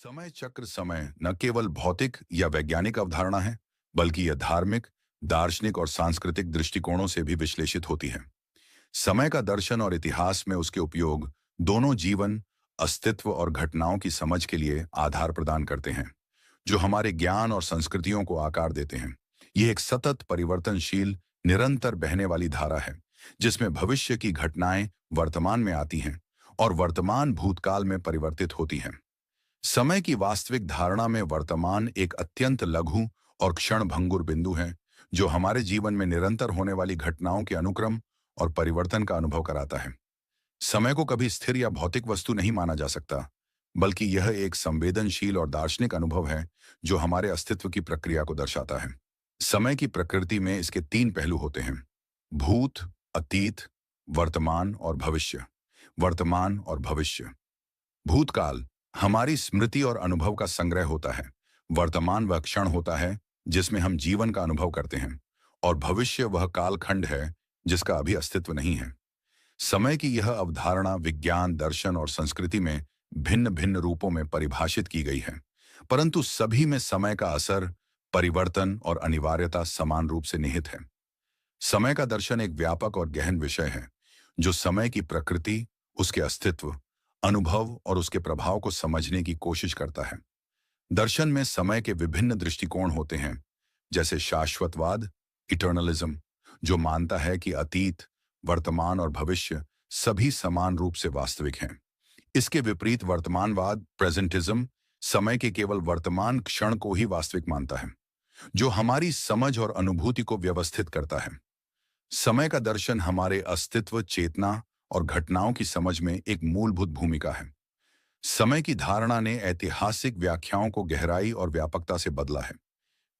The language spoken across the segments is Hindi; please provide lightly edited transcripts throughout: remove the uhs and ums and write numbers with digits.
समय चक्र समय न केवल भौतिक या वैज्ञानिक अवधारणा है, बल्कि यह धार्मिक, दार्शनिक और सांस्कृतिक दृष्टिकोणों से भी विश्लेषित होती है। समय का दर्शन और इतिहास में उसके उपयोग दोनों जीवन, अस्तित्व और घटनाओं की समझ के लिए आधार प्रदान करते हैं, जो हमारे ज्ञान और संस्कृतियों को आकार देते हैं। यह एक सतत परिवर्तनशील, निरंतर बहने वाली धारा है, जिसमें भविष्य की घटनाएं वर्तमान में आती हैं और वर्तमान भूतकाल में परिवर्तित होती हैं। समय की वास्तविक धारणा में वर्तमान एक अत्यंत लघु और क्षणभंगुर बिंदु है, जो हमारे जीवन में निरंतर होने वाली घटनाओं के अनुक्रम और परिवर्तन का अनुभव कराता है। समय को कभी स्थिर या भौतिक वस्तु नहीं माना जा सकता, बल्कि यह एक संवेदनशील और दार्शनिक अनुभव है, जो हमारे अस्तित्व की प्रक्रिया को दर्शाता है। समय की प्रकृति में इसके तीन पहलू होते हैं: भूत, अतीत, वर्तमान और भविष्य। वर्तमान और भविष्य। भूतकाल हमारी स्मृति और अनुभव का संग्रह होता है। वर्तमान वह क्षण होता है जिसमें हम जीवन का अनुभव करते हैं, और भविष्य वह कालखंड है जिसका अभी अस्तित्व नहीं है। समय की यह अवधारणा विज्ञान, दर्शन और संस्कृति में भिन्न भिन्न रूपों में परिभाषित की गई है, परंतु सभी में समय का असर, परिवर्तन और अनिवार्यता समान रूप से निहित है। समय का दर्शन एक व्यापक और गहन विषय है, जो समय की प्रकृति, उसके अस्तित्व, अनुभव और उसके प्रभाव को समझने की कोशिश करता है। दर्शन में समय के विभिन्न दृष्टिकोण होते हैं, जैसे शाश्वतवाद, इटर्नलिज्म, जो मानता है कि अतीत, वर्तमान और भविष्य सभी समान रूप से वास्तविक हैं। इसके विपरीत वर्तमानवाद, प्रेजेंटिज्म, समय के केवल वर्तमान क्षण को ही वास्तविक मानता है, जो हमारी समझ और अनुभूति को व्यवस्थित करता है। समय का दर्शन हमारे अस्तित्व, चेतना और घटनाओं की समझ में एक मूलभूत भूमिका है। समय की धारणा ने ऐतिहासिक व्याख्याओं को गहराई और व्यापकता से बदला है।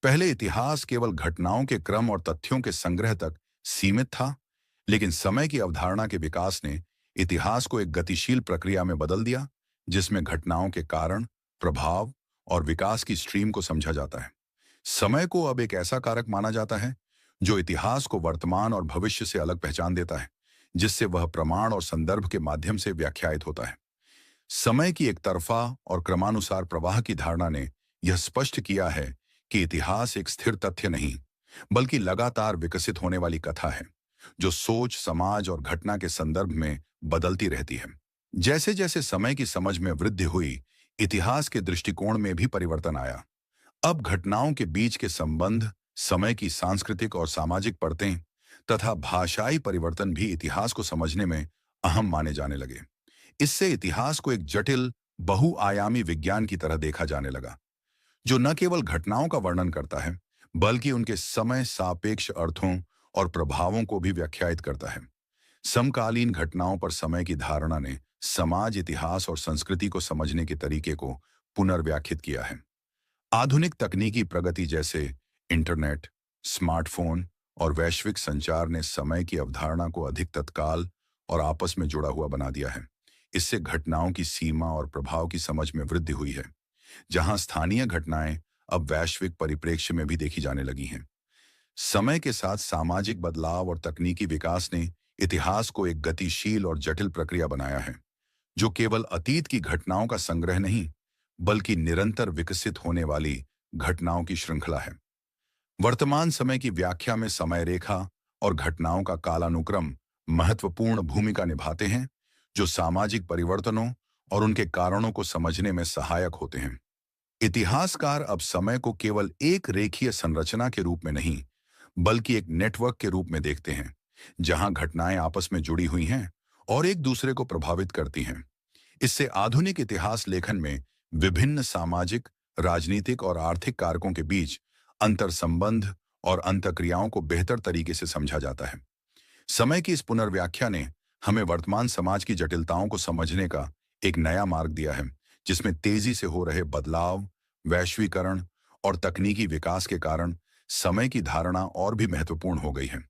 पहले इतिहास केवल घटनाओं के क्रम और तथ्यों के संग्रह तक सीमित था, लेकिन समय की अवधारणा के विकास ने इतिहास को एक गतिशील प्रक्रिया में बदल दिया, जिसमें घटनाओं के कारण, प्रभाव और विकास की स्ट्रीम को समझा जाता है। समय को अब एक ऐसा कारक माना जाता है जो इतिहास को वर्तमान और भविष्य से अलग पहचान देता है, जिससे वह प्रमाण और संदर्भ के माध्यम से व्याख्यायित होता है। समय की एक तरफा और क्रमानुसार प्रवाह की धारणा ने यह स्पष्ट किया है कि इतिहास एक स्थिर तथ्य नहीं, बल्कि लगातार विकसित होने वाली कथा है, जो सोच, समाज और घटना के संदर्भ में बदलती रहती है। जैसे जैसे समय की समझ में वृद्धि हुई, इतिहास के दृष्टिकोण में भी परिवर्तन आया। अब घटनाओं के बीच के संबंध, समय की सांस्कृतिक और सामाजिक परतें तथा भाषाई परिवर्तन भी इतिहास को समझने में अहम माने जाने लगे। इससे इतिहास को एक जटिल, बहुआयामी विज्ञान की तरह देखा जाने लगा, जो न केवल घटनाओं का वर्णन करता है, बल्कि उनके समय सापेक्ष अर्थों और प्रभावों को भी व्याख्यायित करता है। समकालीन घटनाओं पर समय की धारणा ने समाज, इतिहास और संस्कृति को समझने के तरीके को पुनर्व्याख्यात किया है। आधुनिक तकनीकी प्रगति जैसे इंटरनेट, स्मार्टफोन और वैश्विक संचार ने समय की अवधारणा को अधिक तत्काल और आपस में जुड़ा हुआ बना दिया है। इससे घटनाओं की सीमा और प्रभाव की समझ में वृद्धि हुई है, जहां स्थानीय घटनाएं अब वैश्विक परिप्रेक्ष्य में भी देखी जाने लगी हैं। समय के साथ सामाजिक बदलाव और तकनीकी विकास ने इतिहास को एक गतिशील और जटिल प्रक्रिया बनाया है, जो केवल अतीत की घटनाओं का संग्रह नहीं, बल्कि निरंतर विकसित होने वाली घटनाओं की श्रृंखला है। वर्तमान समय की व्याख्या में समय रेखा और घटनाओं का कालानुक्रम महत्वपूर्ण भूमिका निभाते हैं, जो सामाजिक परिवर्तनों और उनके कारणों को समझने में सहायक होते हैं। इतिहासकार अब समय को केवल एक रेखीय संरचना के रूप में नहीं, बल्कि एक नेटवर्क के रूप में देखते हैं, जहां घटनाएं आपस में जुड़ी हुई हैं और एक दूसरे को प्रभावित करती हैं। इससे आधुनिक इतिहास लेखन में विभिन्न सामाजिक, राजनीतिक और आर्थिक कारकों के बीच अंतर संबंध और अंतःक्रियाओं को बेहतर तरीके से समझा जाता है। समय की इस पुनर्व्याख्या ने हमें वर्तमान समाज की जटिलताओं को समझने का एक नया मार्ग दिया है, जिसमें तेजी से हो रहे बदलाव, वैश्वीकरण और तकनीकी विकास के कारण समय की धारणा और भी महत्वपूर्ण हो गई है।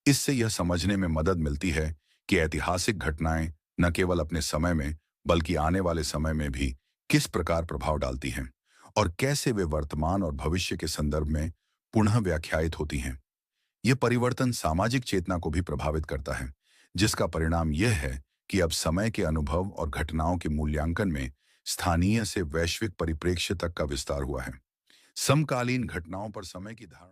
इससे यह समझने में मदद मिलती है कि ऐतिहासिक घटनाएं न केवल अपने समय में, बल्कि आने वाले समय में भी किस प्रकार प्रभाव डालती हैं और कैसे वे वर्तमान और भविष्य के संदर्भ में पुनः व्याख्यायित होती हैं। यह परिवर्तन सामाजिक चेतना को भी प्रभावित करता है, जिसका परिणाम यह है कि अब समय के अनुभव और घटनाओं के मूल्यांकन में स्थानीय से वैश्विक परिप्रेक्ष्य तक का विस्तार हुआ है। समकालीन घटनाओं पर समय की धारणा